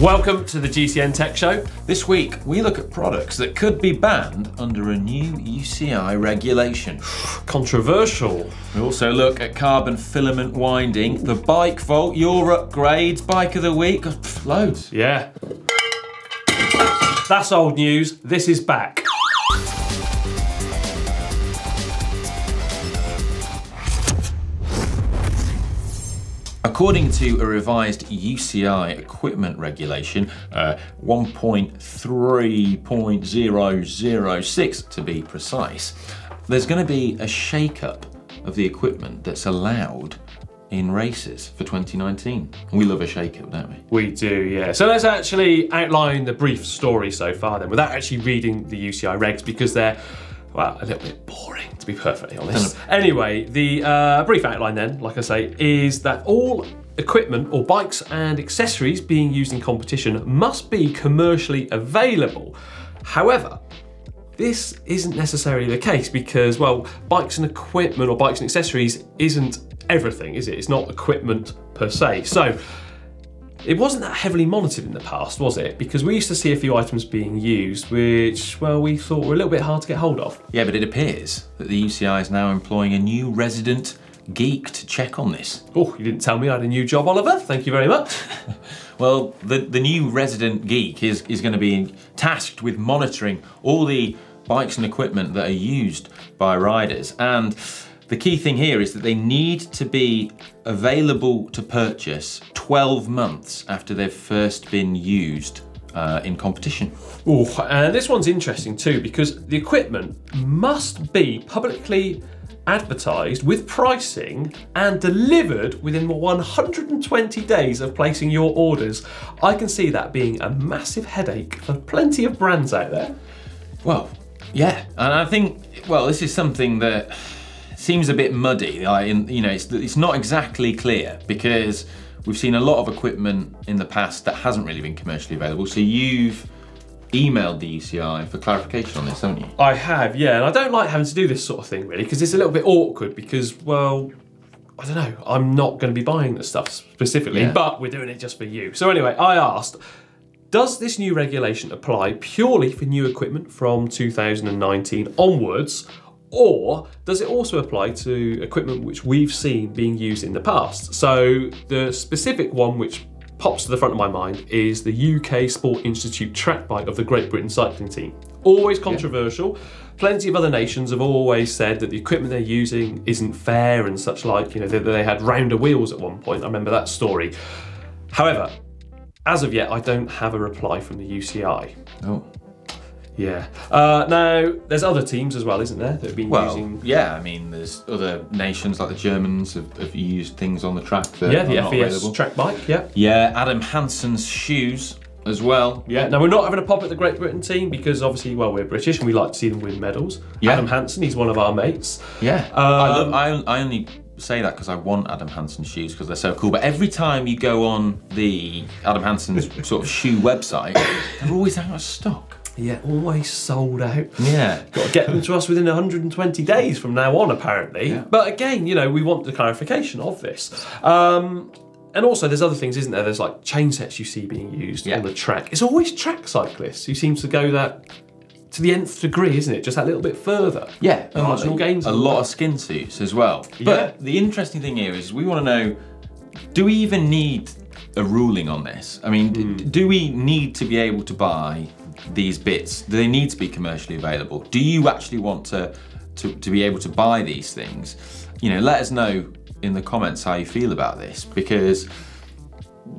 Welcome to the GCN Tech Show. This week, we look at products that could be banned under a new UCI regulation. Controversial. We also look at carbon filament winding, the bike vault, your upgrades, bike of the week, loads. Yeah. That's old news. This is back. According to a revised UCI equipment regulation, 1.3.006 to be precise, there's going to be a shake-up of the equipment that's allowed in races for 2019. We love a shake-up, don't we? We do, yeah. So let's actually outline the brief story so far then, without actually reading the UCI regs, because they're, well, a little bit boring, to be perfectly honest. Anyway, the brief outline then, like I say, is that all equipment or bikes and accessories being used in competition must be commercially available. However, this isn't necessarily the case because, well, bikes and equipment or bikes and accessories isn't everything, is it? It's not equipment per se. So it wasn't that heavily monitored in the past, was it? Because we used to see a few items being used which, well, we thought were a little bit hard to get hold of. Yeah, but it appears that the UCI is now employing a new resident geek to check on this. Oh, you didn't tell me I had a new job, Oliver. Thank you very much. Well, the new resident geek is going to be tasked with monitoring all the bikes and equipment that are used by riders. And the key thing here is that they need to be available to purchase 12 months after they've first been used in competition. Oh, and this one's interesting too, because the equipment must be publicly advertised with pricing and delivered within 120 days of placing your orders. I can see that being a massive headache for plenty of brands out there. Well, yeah, and I think, well, this is something that seems a bit muddy. It's not exactly clear because we've seen a lot of equipment in the past that hasn't really been commercially available. So you've emailed the UCI for clarification on this, haven't you? I have, yeah, and I don't like having to do this sort of thing really because it's a little bit awkward because, well, I don't know, I'm not going to be buying this stuff specifically, but we're doing it just for you. So anyway, I asked, does this new regulation apply purely for new equipment from 2019 onwards, or does it also apply to equipment which we've seen being used in the past? So the specific one which pops to the front of my mind is the UK Sport Institute track bike of the Great Britain cycling team. Always controversial. Yeah. Plenty of other nations have always said that the equipment they're using isn't fair and such like, you know, they had rounder wheels at one point. I remember that story. However, as of yet, I don't have a reply from the UCI. Oh. Yeah. Now, there's other teams as well, isn't there, that have been using... Yeah, I mean, there's other nations like the Germans have used things on the track that the are not FES available. track bike, yeah. Yeah, Adam Hansen's shoes as well. Yeah, now we're not having a pop at the Great Britain team because obviously, well, we're British and we like to see them win medals. Yeah. Adam Hansen, he's one of our mates. Yeah, I only say that because I want Adam Hansen shoes because they're so cool, but every time you go on the Adam Hansen's sort of shoe website, they're always out of stock. Yeah, always sold out. Yeah. Got to get them to us within 120 days from now on, apparently. Yeah. But again, you know, we want the clarification of this. And also there's other things, isn't there? There's like chain sets you see being used on the track. It's always track cyclists who seem to go that to the nth degree, isn't it? Just that little bit further. Yeah. Marginal gains. A lot of skin suits as well. But the interesting thing here is we want to know, do we even need a ruling on this? I mean, do we need to be able to buy these bits? Do they need to be commercially available? Do you actually want to be able to buy these things? You know, let us know in the comments how you feel about this, because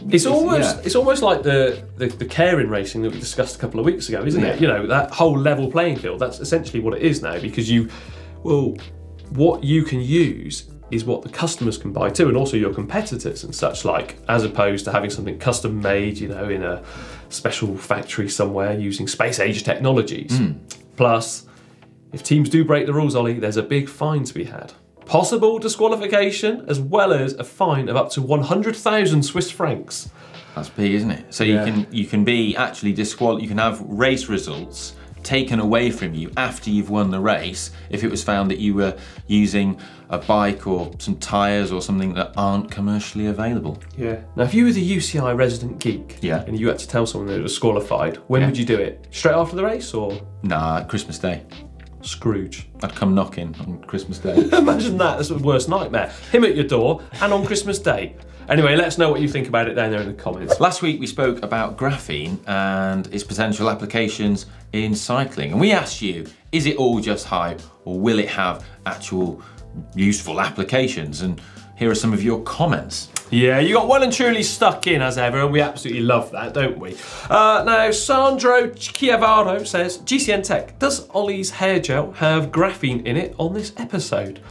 it's almost like the care in racing that we discussed a couple of weeks ago, isn't it? You know, that whole level playing field, that's essentially what it is now, because what you can use is what the customers can buy too, and also your competitors and such like, as opposed to having something custom made, you know, in a special factory somewhere using space age technologies. Plus, if teams do break the rules, Ollie, there's a big fine to be had. Possible disqualification, as well as a fine of up to 100,000 Swiss francs. That's big, isn't it? So you can be actually disqualified. You can have race results taken away from you after you've won the race if it was found that you were using a bike or some tyres or something that aren't commercially available. Yeah. Now, if you were the UCI resident geek and you had to tell someone that it was qualified, when would you do it? Straight after the race or? Nah, Christmas Day. Scrooge. I'd come knocking on Christmas Day. Imagine that, that's the worst nightmare. Him at your door and on Christmas Day. Anyway, let us know what you think about it down there in the comments. Last week we spoke about graphene and its potential applications in cycling. And we asked you, is it all just hype or will it have actual useful applications? And here are some of your comments. Yeah, you got well and truly stuck in as ever, and we absolutely love that, don't we? Now, Sandro Chiavaro says, GCN Tech, does Ollie's hair gel have graphene in it on this episode?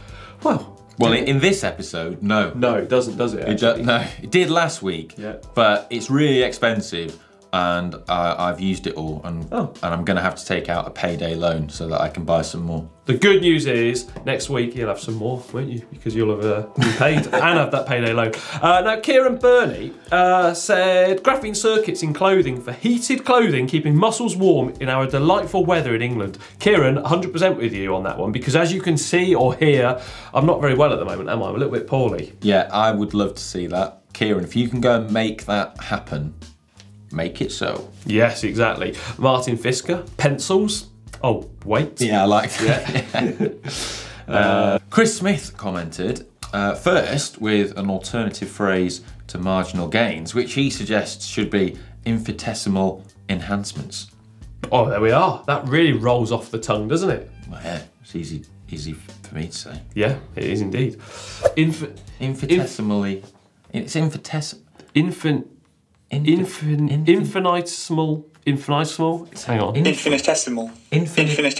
Well, in this episode, no. No, it doesn't, does it? No, it did last week, but it's really expensive and I've used it all and I'm gonna have to take out a payday loan so that I can buy some more. The good news is, next week you'll have some more, won't you? Because you'll have been paid and have that payday loan. Now, Kieran Burney said, graphene circuits in clothing for heated clothing, keeping muscles warm in our delightful weather in England. Kieran, 100% with you on that one, because as you can see or hear, I'm not very well at the moment, am I? I'm a little bit poorly. Yeah, I would love to see that. Kieran, if you can go and make that happen, make it so. Yes, exactly. Martin Fisker, pencils. Oh, wait. Yeah, I like that. Yeah. Chris Smith commented, first with an alternative phrase to marginal gains, which he suggests should be infinitesimal enhancements. Oh, there we are. That really rolls off the tongue, doesn't it? Well, yeah, it's easy for me to say. Yeah, it is indeed. Infinitesimally. It's infinitesimal. Infinitesimal. Hang on. Infinitesimal. Additional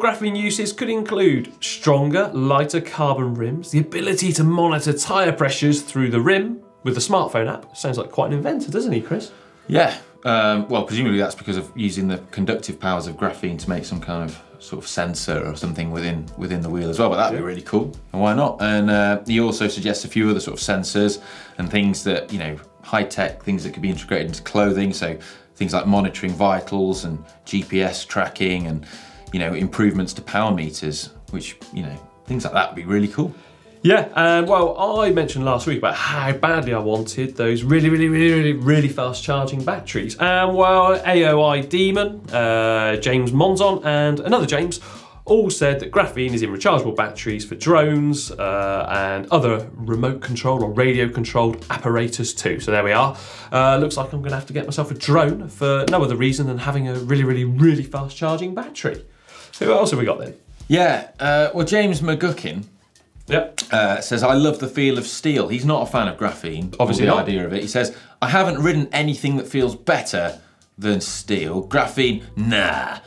graphene uses could include stronger, lighter carbon rims, the ability to monitor tyre pressures through the rim with the smartphone app. Sounds like quite an inventor, doesn't he, Chris? Yeah. Well, presumably that's because of using the conductive powers of graphene to make some kind of sort of sensor or something within the wheel as well, but that'd be really cool, and why not? And he also suggests a few other sort of sensors and things that, you know, high-tech things that could be integrated into clothing, so things like monitoring vitals and GPS tracking and, you know, improvements to power meters, which, you know, things like that would be really cool. Yeah, and well, I mentioned last week about how badly I wanted those really fast charging batteries. And well, AOI Demon, James Monzon, and another James all said that graphene is in rechargeable batteries for drones and other remote control or radio controlled apparatus too. So there we are. Looks like I'm gonna have to get myself a drone for no other reason than having a really fast charging battery. So what else have we got then? Yeah, well, James McGuckin says, I love the feel of steel. He's not a fan of graphene, obviously the idea of it. He says, I haven't ridden anything that feels better than steel. Graphene, nah.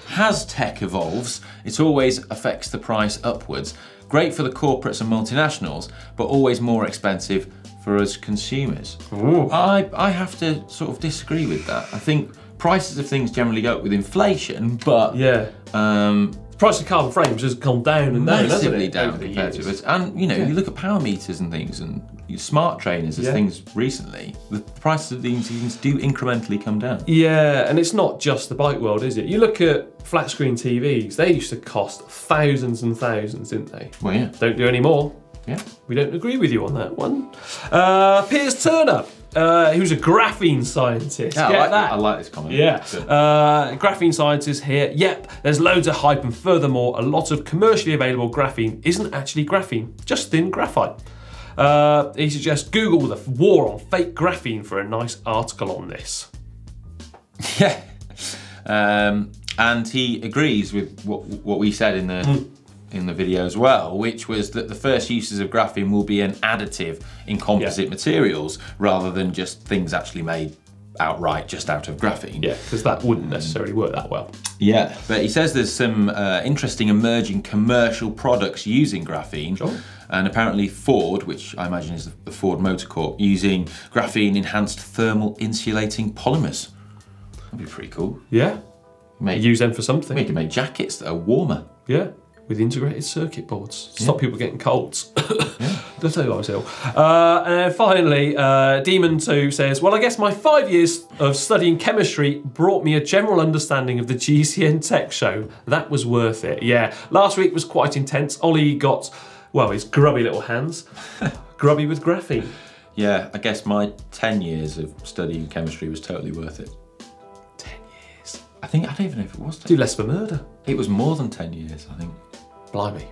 As tech evolves, it always affects the price upwards. Great for the corporates and multinationals, but always more expensive for us consumers. Ooh. I have to sort of disagree with that. I think prices of things generally go up with inflation, but the price of carbon frames has gone down and down, massively down compared to us. And you know, you look at power meters and things, and smart trainers as things recently. The prices of these things do incrementally come down. Yeah, and it's not just the bike world, is it? You look at flat screen TVs; they used to cost thousands and thousands, didn't they? Well, yeah. Don't do any more. Yeah. We don't agree with you on that one. Piers Turner, who's a graphene scientist. Yeah, Get that? I like this comment. Yeah. Graphene scientist here. Yep, there's loads of hype, and furthermore, a lot of commercially available graphene isn't actually graphene, just thin graphite. He suggests Google the war on fake graphene for a nice article on this. Yeah. And he agrees with what we said in the video as well, which was that the first uses of graphene will be an additive in composite materials rather than just things actually made outright just out of graphene. Yeah, because that wouldn't necessarily work that well. Yeah, but he says there's some interesting emerging commercial products using graphene. Sure. And apparently Ford, which I imagine is the Ford Motor Corp, using graphene enhanced thermal insulating polymers. That'd be pretty cool. Yeah. Use them for something. We can make jackets that are warmer. Yeah. With integrated circuit boards. Stop people getting colds. Yeah. I'll tell you I was ill. And finally, Demon2 says, well, I guess my 5 years of studying chemistry brought me a general understanding of the GCN Tech Show. That was worth it. Yeah, last week was quite intense. Ollie got, well, his grubby little hands, grubby with graphene. Yeah, I guess my 10 years of studying chemistry was totally worth it. 10 years? I don't even know if it was 10. Do less for murder. It was more than 10 years, I think. Blimey.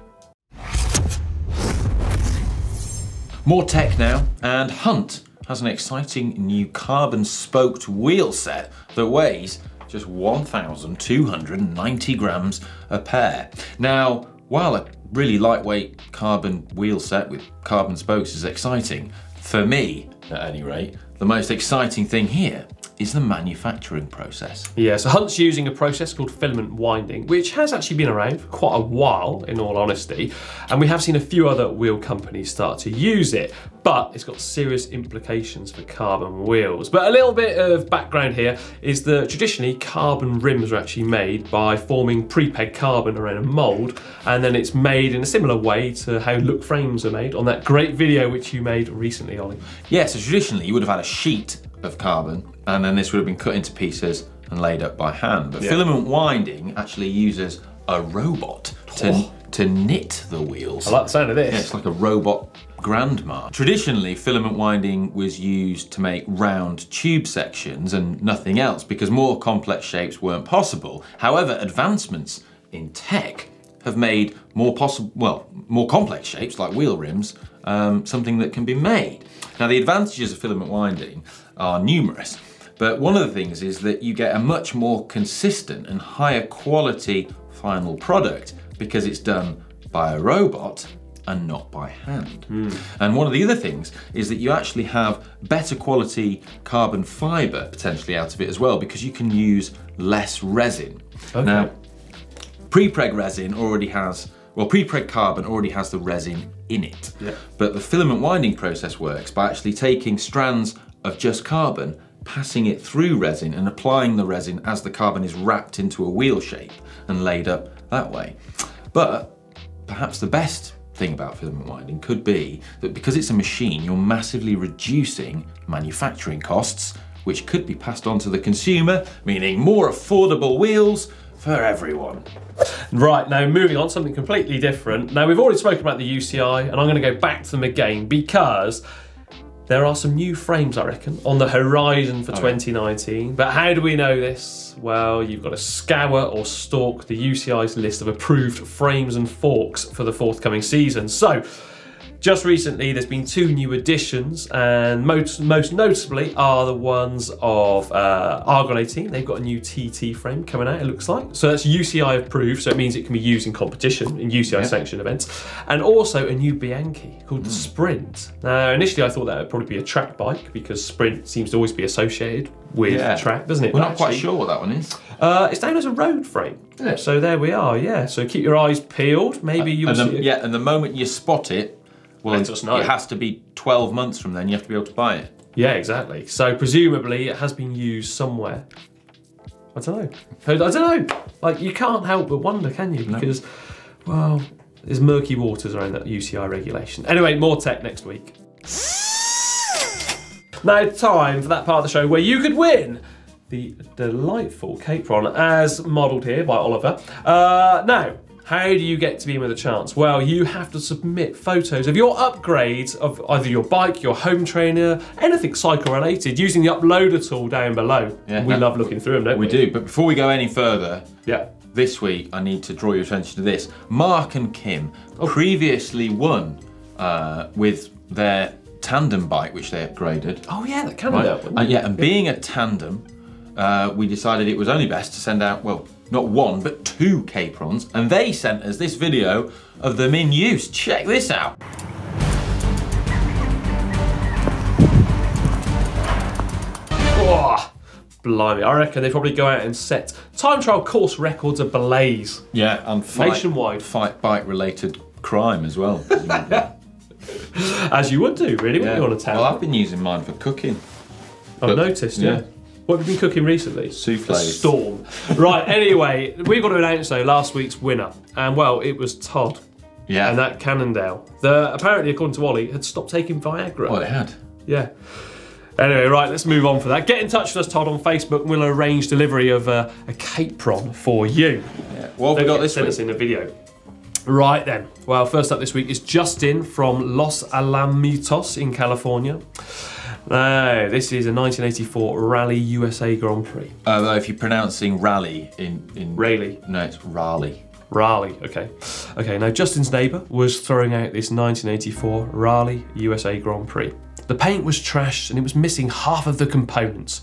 More tech now, and Hunt has an exciting new carbon spoked wheel set that weighs just 1,290 grams a pair. Now, while a really lightweight carbon wheel set with carbon spokes is exciting, for me, at any rate, the most exciting thing here is the manufacturing process. Yeah, so Hunt's using a process called filament winding, which has actually been around for quite a while, in all honesty, and we have seen a few other wheel companies start to use it, but it's got serious implications for carbon wheels. But a little bit of background here is that traditionally carbon rims are actually made by forming pre-preg carbon around a mould, and then it's made in a similar way to how look frames are made on that great video which you made recently, Ollie. Yeah, so traditionally you would have had a sheet of carbon, and then this would have been cut into pieces and laid up by hand. But filament winding actually uses a robot to knit the wheels. I like the sound of this. Yeah, it's like a robot grandma. Traditionally, filament winding was used to make round tube sections and nothing else because more complex shapes weren't possible. However, advancements in tech have made more complex shapes like wheel rims something that can be made. Now, the advantages of filament winding are numerous, but one of the things is that you get a much more consistent and higher quality final product because it's done by a robot and not by hand. And one of the other things is that you actually have better quality carbon fibre potentially out of it as well because you can use less resin. Okay. Now, pre-preg resin already has, well, pre-preg carbon already has the resin in it. Yeah. But the filament winding process works by actually taking strands of just carbon, passing it through resin and applying the resin as the carbon is wrapped into a wheel shape and laid up that way. But perhaps the best thing about filament winding could be that because it's a machine, you're massively reducing manufacturing costs, which could be passed on to the consumer, meaning more affordable wheels for everyone. Right, now moving on, something completely different. Now we've already spoken about the UCI, and I'm going to go back to them again because there are some new frames, I reckon, on the horizon for 2019. But how do we know this? Well, you've got to scour or stalk the UCI's list of approved frames and forks for the forthcoming season. So, just recently, there's been 2 new additions, and most noticeably are the ones of Argon 18. They've got a new TT frame coming out, it looks like. So that's UCI approved, so it means it can be used in competition, in UCI sanctioned events. And also a new Bianchi called the Sprint. Now, initially I thought that would probably be a track bike because Sprint seems to always be associated with track, doesn't it? We're not quite sure what that one is. It's down as a road frame. Yeah. So there we are, yeah. So keep your eyes peeled. Maybe you'll see it. Yeah, and the moment you spot it, well, it has to be 12 months from then, you have to be able to buy it. Yeah, exactly. So presumably it has been used somewhere. I don't know. Like, you can't help but wonder, can you? Because, well, there's murky waters around that UCI regulation. Anyway, more tech next week. Now, time for that part of the show where you could win the delightful Capron as modelled here by Oliver. Now, how do you get to be in with a chance? Well, you have to submit photos of your upgrades of either your bike, your home trainer, anything cycle related using the uploader tool down below. Yeah, we love looking through them, don't we? We do, but before we go any further, this week I need to draw your attention to this. Mark and Kim previously won with their tandem bike, which they upgraded. Oh yeah, that kind of one. And being a tandem, we decided it was only best to send out, well, not 1, but 2 Caprons, and they sent us this video of them in use. Check this out. Oh, blimey, I reckon they probably go out and set time trial course records ablaze. Yeah, and nationwide. Fight bike-related crime as well. As you would do, really, wouldn't you, on a tandem? Well, I've been using mine for cooking. I've noticed, yeah. What have you been cooking recently? Soufflés. A storm. Right, anyway, we've got to announce though last week's winner. And well, it was Todd. Yeah. And that Cannondale. Apparently, according to Ollie, had stopped taking Viagra. Well, it had. Yeah. Anyway, right, let's move on for that. Get in touch with us, Todd, on Facebook, and we'll arrange delivery of a capron for you. Yeah. What have we got this week? Send us in a video. Right then. Well, first up this week is Justin from Los Alamitos in California. This is a 1984 Rally USA Grand Prix. If you're pronouncing rally in Raleigh. No, it's Raleigh. Raleigh, okay. Okay, now Justin's neighbour was throwing out this 1984 Raleigh USA Grand Prix. The paint was trashed and it was missing half of the components.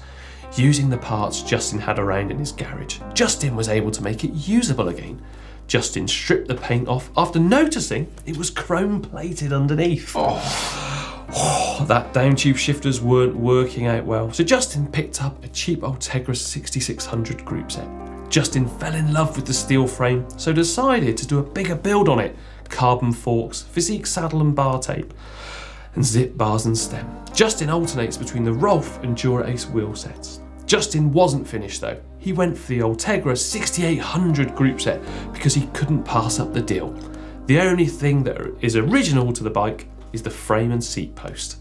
Using the parts Justin had around in his garage, Justin was able to make it usable again. Justin stripped the paint off after noticing it was chrome plated underneath. That down tube shifters weren't working out well, so Justin picked up a cheap Ultegra 6600 group set. Justin fell in love with the steel frame, so decided to do a bigger build on it. Carbon forks, physique saddle and bar tape, and zip bars and stem. Justin alternates between the Rolf and Dura-Ace wheel sets. Justin wasn't finished though. He went for the Ultegra 6800 group set because he couldn't pass up the deal. The only thing that is original to the bike is the frame and seat post.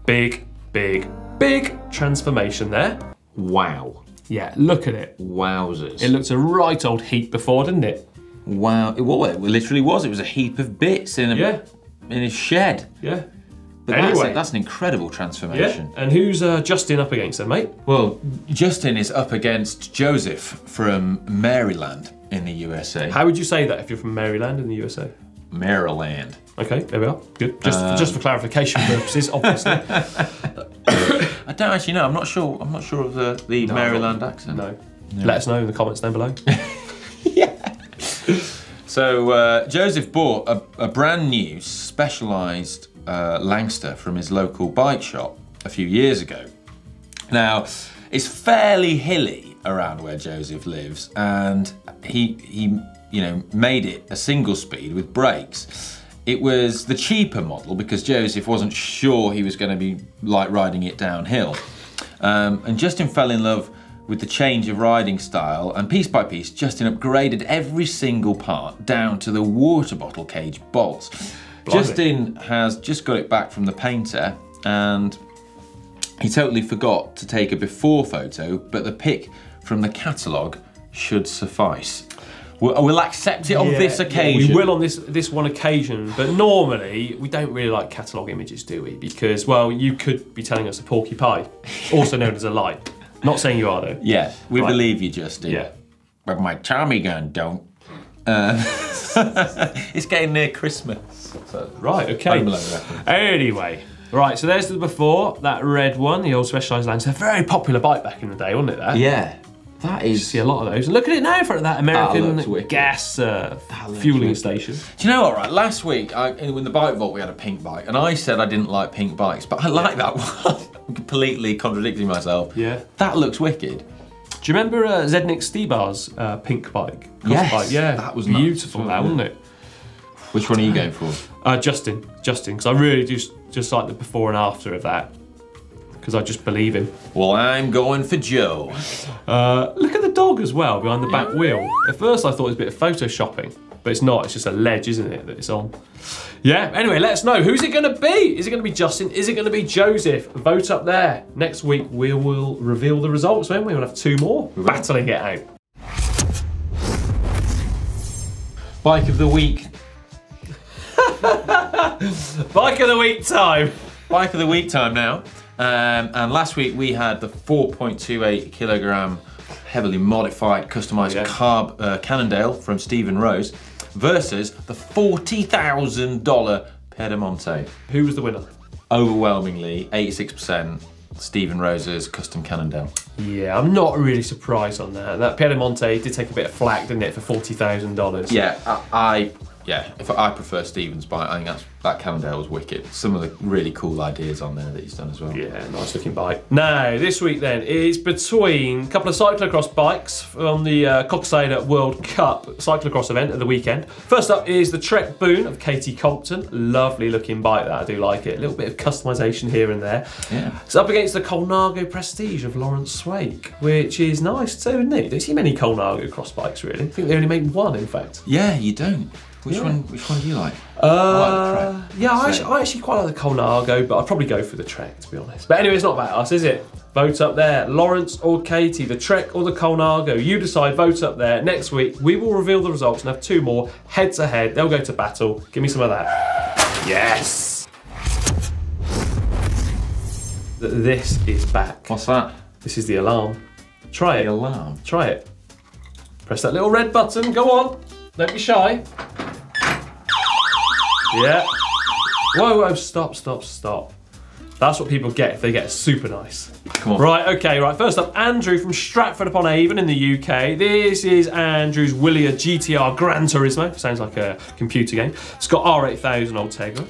Big, big, big transformation there. Wow. Yeah, look at it. Wowzers. It looked a right old heap before, didn't it? Wow. Well, it literally was. It was a heap of bits in a shed. Yeah. But anyway, that's an incredible transformation. Yeah. And who's Justin up against then, mate? Well, Justin is up against Joseph from Maryland in the USA. How would you say that if you're from Maryland in the USA? Maryland. Okay, there we are. Good. Just for clarification purposes, obviously. I don't actually know. I'm not sure of the Maryland accent. No. Let us know in the comments down below. Yeah. So Joseph bought a brand new specialised Langster from his local bike shop a few years ago. Now, it's fairly hilly around where Joseph lives, and he made it a single speed with brakes. It was the cheaper model because Joseph wasn't sure he was going to be like riding it downhill. And Justin fell in love with the change of riding style, and piece by piece, Justin upgraded every single part down to the water bottle cage bolts. Blimey. Justin has just got it back from the painter, and he totally forgot to take a before photo, but the pic from the catalogue should suffice. We'll accept it on this occasion. We will on this one occasion, but normally we don't really like catalogue images, do we? Because, well, you could be telling us a porky pie, also known as a lie. Not saying you are, though. Yeah, we believe you, Justin. Yeah. But my Tommy gun don't. It's getting near Christmas. So right, okay. Anyway, right, so there's the before, that red one, the old Specialized Lancer. A very popular bike back in the day, wasn't it, that? Yeah. That is. You see a lot of those. And look at it now for that American gas fueling station. Do you know what, right? Last week, in the Bike Vault, we had a pink bike, and I said I didn't like pink bikes, but I like that one. I'm completely contradicting myself. Yeah. That looks wicked. Do you remember Zednik Stibar's pink bike? Yes. Bike? Yeah. That was beautiful, nice, wasn't it? Which one are you going for? Justin, because I really just like the before and after of that. Because I just believe him. Well, I'm going for Joe. Look at the dog as well, behind the back wheel. At first I thought it was a bit of photoshopping, but it's not, it's just a ledge, isn't it, that it's on. Yeah, anyway, let us know. Who's it going to be? Is it going to be Justin? Is it going to be Joseph? Vote up there. Next week we will reveal the results, won't we? We'll have two more battling it out. Bike of the week. Bike of the week time. Bike of the week time now. And last week we had the 4.28 kilogram heavily modified customized carb Cannondale from Stephen Rose versus the $40,000 Piedemonte. Who was the winner? Overwhelmingly 86% Stephen Rose's custom Cannondale. Yeah, I'm not really surprised on that. That Piedemonte did take a bit of flack, didn't it, for $40,000? Yeah, if I prefer Stephen's bike, I think that Cannondale was wicked. Some of the really cool ideas on there that he's done as well. Yeah, nice looking bike. Now, this week then is between a couple of cyclocross bikes from the Coxswain World Cup cyclocross event at the weekend. First up is the Trek Boon of Katie Compton. Lovely looking bike, that I do like it. A little bit of customisation here and there. Yeah. It's up against the Colnago Prestige of Lawrence Swake, which is nice too, isn't it? You don't see many Colnago cross bikes really. I think they only make one, in fact. Yeah, you don't. Which one do you like? I like the Trek. I actually quite like the Colnago, but I'd probably go for the Trek, to be honest. But anyway, it's not about us, is it? Vote up there. Lawrence or Katie, the Trek or the Colnago? You decide, vote up there. Next week, we will reveal the results and have 2 more head to head. They'll go to battle. Give me some of that. Yes! This is back. What's that? This is the alarm. Try it. The alarm? Try it. Press that little red button. Go on. Don't be shy. Yeah. Whoa, stop. That's what people get if they get super nice. Come on. Right, okay, right. First up, Andrew from Stratford-upon-Avon in the UK. This is Andrew's Willia GTR Gran Turismo. Sounds like a computer game. It's got R8000 Ultegra.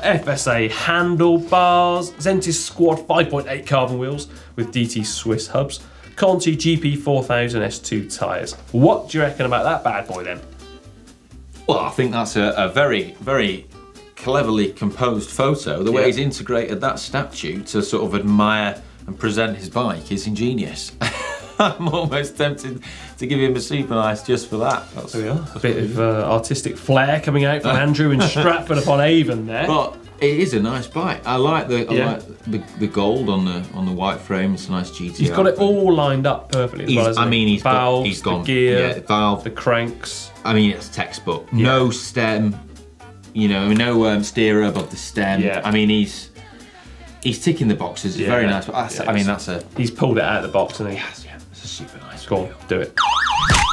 FSA handlebars. Zentis Squad 5.8 carbon wheels with DT Swiss hubs. Conti GP4000 S2 tyres. What do you reckon about that bad boy then? Well, I think that's a very, very cleverly composed photo. The way he's integrated that statue to sort of admire and present his bike is ingenious. I'm almost tempted to give him a super nice just for that. There we are. A bit of artistic flair coming out from Andrew in Stratford-upon-Avon there. But it is a nice bike. I like the gold on the white frame. It's a nice GTR. He's got it all lined up perfectly. As well, he's valves, gone. The gear, the valve, the cranks. I mean, it's textbook. No stem. You know, no steerer above the stem. Yeah. I mean, he's ticking the boxes. It's very nice. But I mean, that's a. He's pulled it out of the box, and it's a super nice. Go on, do it.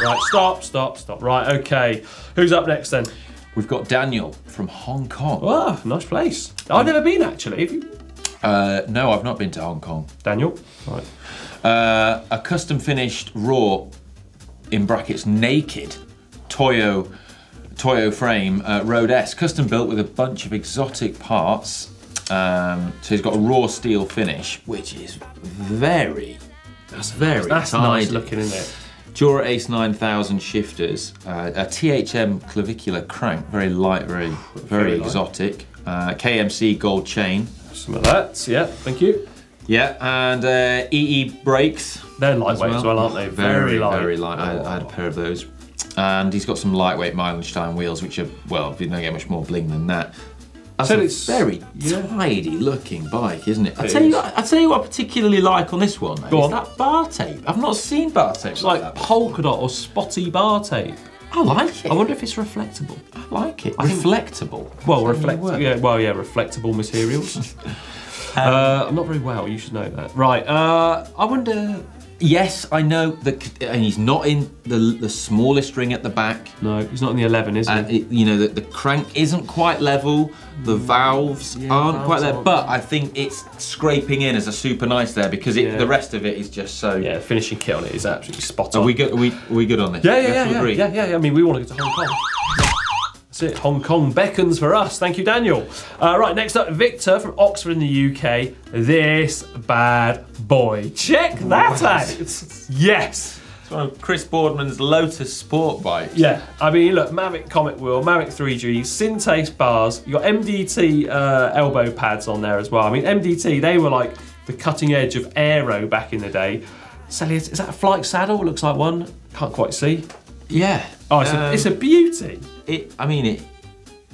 Right, stop. Right, okay. Who's up next then? We've got Daniel from Hong Kong. Oh, nice place. I've never been actually. Have you? No, I've not been to Hong Kong. Daniel, right. A custom finished raw, in brackets naked, Toyo frame, Road S, custom built with a bunch of exotic parts. So he's got a raw steel finish, which is very nice looking, isn't it? Dura Ace 9000 shifters, a THM clavicular crank, very light, very exotic. KMC gold chain. Some of that, yeah, thank you. Yeah, and EE brakes. They're lightweight as well, aren't they? Very light. Very light. I had a pair of those. And he's got some lightweight mileage time wheels, which are, well, you don't get much more bling than that. So it's very tidy looking bike, isn't it? I'll tell you what I particularly like on this one, though, is that bar tape. I've not seen bar tape. It's like polka dot or spotty bar tape. I like it. I wonder if it's reflectable. I like it. Reflectable. Well, reflectable materials. I'm not very well, you should know that. Right, I wonder... Yes, I know and he's not in the smallest ring at the back. No, he's not in the 11, is he? You know, the crank isn't quite level, the valves aren't quite there, but I think it's scraping in as a super nice there because the rest of it is just so... Yeah, the finishing kit on it is absolutely spot on. Are we good on this? Yeah. I mean, we want to go to Hong Kong. That's it, Hong Kong beckons for us. Thank you, Daniel. Right, next up, Victor from Oxford in the UK. This bad boy. Check that out. Yes. It's one of Chris Boardman's Lotus Sport bikes. Yeah, I mean, look, Mavic Comet wheel, Mavic 3G, Syntace bars. You got MDT elbow pads on there as well. I mean, MDT, they were like the cutting edge of aero back in the day. Sally, is that a flight saddle? Looks like one. Can't quite see. Yeah. Oh, it's a beauty.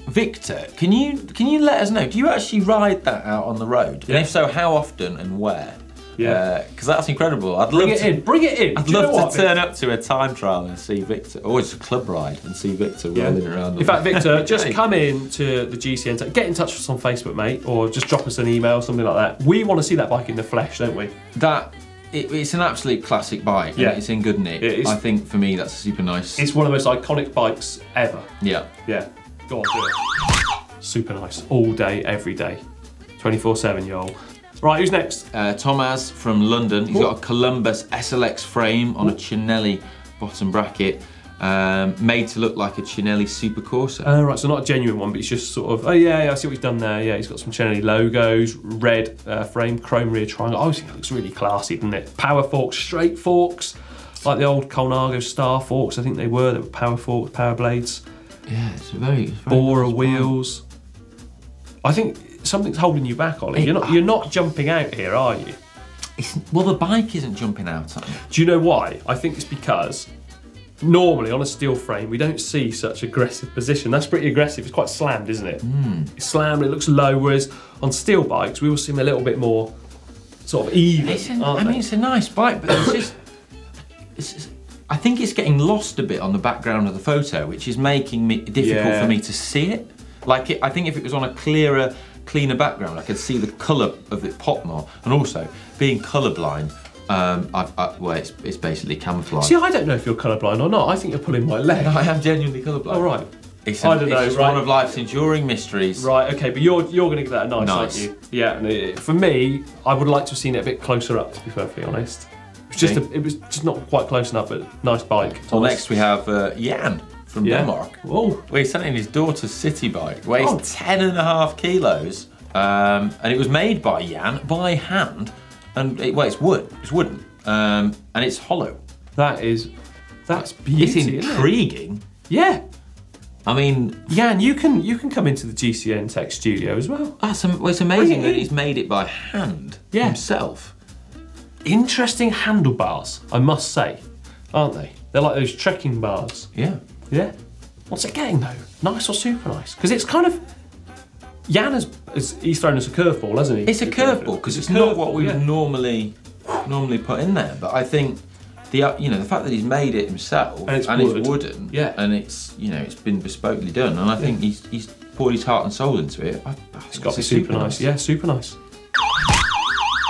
Victor, can you let us know? Do you actually ride that out on the road? Yeah. And if so, how often and where? Yeah. Because that's incredible. Bring it in. I'd love to turn up to a time trial and see Victor, or it's a club ride and see Victor rolling around. In fact, Victor, just come in to the GCN Tech. Get in touch with us on Facebook, mate, or just drop us an email, something like that. We want to see that bike in the flesh, don't we? It's an absolute classic bike. Yeah. It's in good nick. I think for me that's super nice. It's one of the most iconic bikes ever. Yeah. Yeah. Go on, do it. Super nice. All day, every day. 24/7, y'all. Right, who's next? Tomaz from London. He's got a Columbus SLX frame on a Cinelli bottom bracket. Made to look like a Cinelli Super Corsa. Right, so not a genuine one, but it's just sort of, I see what he's done there. Yeah, he's got some Cinelli logos, red frame, chrome rear triangle. I think it looks really classy, doesn't it? Power forks, straight forks, like the old Colnago Star forks. I think they were power forks, power blades. Yeah, it's very Bora wheels. I think something's holding you back, Ollie. You're not jumping out here, are you? Well, the bike isn't jumping out. Do you know why? I think it's because normally on a steel frame, we don't see such aggressive position. That's pretty aggressive. It's quite slammed, isn't it? It's slammed, it looks low, whereas on steel bikes, we will see them a little bit more sort of even. It's a nice bike, but I think it's getting lost a bit on the background of the photo, which is making it difficult for me to see it. Like, I think if it was on a clearer, cleaner background, I could see the colour of it pop more. And also, being colourblind, well, it's basically camouflage. See, I don't know if you're colourblind or not. I think you're pulling my leg. I am genuinely colourblind. Oh, right. It's I don't know, it's one of life's enduring mysteries. Right, okay, but you're going to give that a nice, aren't you? Yeah, and for me, I would like to have seen it a bit closer up, to be perfectly honest. It was just not quite close enough, but nice bike. Well, next we have Jan from Denmark. Whoa. Well, he's selling his daughter's city bike. Weighs 10.5 kilos, and it was made by Jan by hand, and it's wood. It's wooden, and it's hollow. That's beauty. It's intriguing. Yeah. I mean, Jan, you can come into the GCN Tech studio as well. It's amazing that he's made it by hand himself. Interesting handlebars, I must say, aren't they? They're like those trekking bars. Yeah. Yeah. What's it getting though? Nice or super nice? Because it's kind of, Jan he's thrown us a curveball, hasn't he? It's a curveball because it's not what we would normally put in there. But I think the fact that he's made it himself and it's wooden, and it's it's been bespokely done, and I think he's poured his heart and soul into it. It's got to be super nice. Yeah, super nice.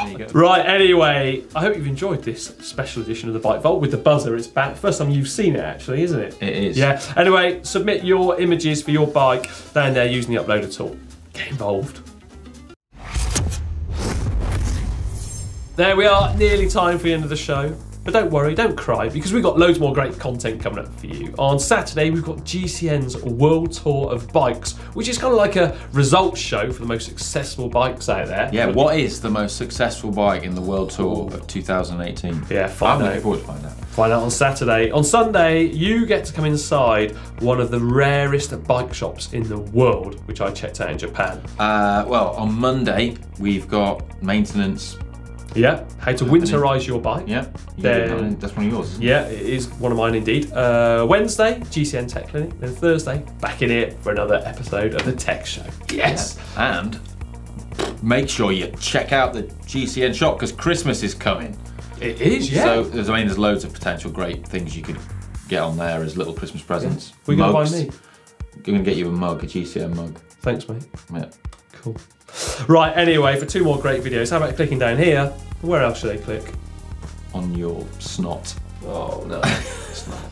There you go. Right, anyway, I hope you've enjoyed this special edition of the Bike Vault with the buzzer. It's back. First time you've seen it, actually, isn't it? It is. Yeah. Anyway, submit your images for your bike down there using the uploader tool. Get involved. There we are, nearly time for the end of the show. But don't worry, don't cry, because we've got loads more great content coming up for you. On Saturday, we've got GCN's World Tour of Bikes, which is kind of like a results show for the most successful bikes out there. Yeah, what is the most successful bike in the World Tour of 2018? Yeah, find out. I'm looking forward to find out. Find out on Saturday. On Sunday, you get to come inside one of the rarest bike shops in the world, which I checked out in Japan. Well, on Monday, we've got maintenance. Yeah, how to winterise your bike. Yeah, that's one of yours, isn't it? Yeah, it is one of mine indeed. Wednesday, GCN Tech Clinic. Then Thursday, back in here for another episode of the Tech Show. Yes! Yeah. And make sure you check out the GCN shop because Christmas is coming. It is, yeah. So there's loads of potential great things you could get on there as little Christmas presents. Yeah. We're going to buy me. I'm going to get you a mug, a GCN mug. Thanks, mate. Yeah. Cool. Right, anyway, for 2 more great videos, how about clicking down here? Where else should they click? On your snot. Oh, no. Snot.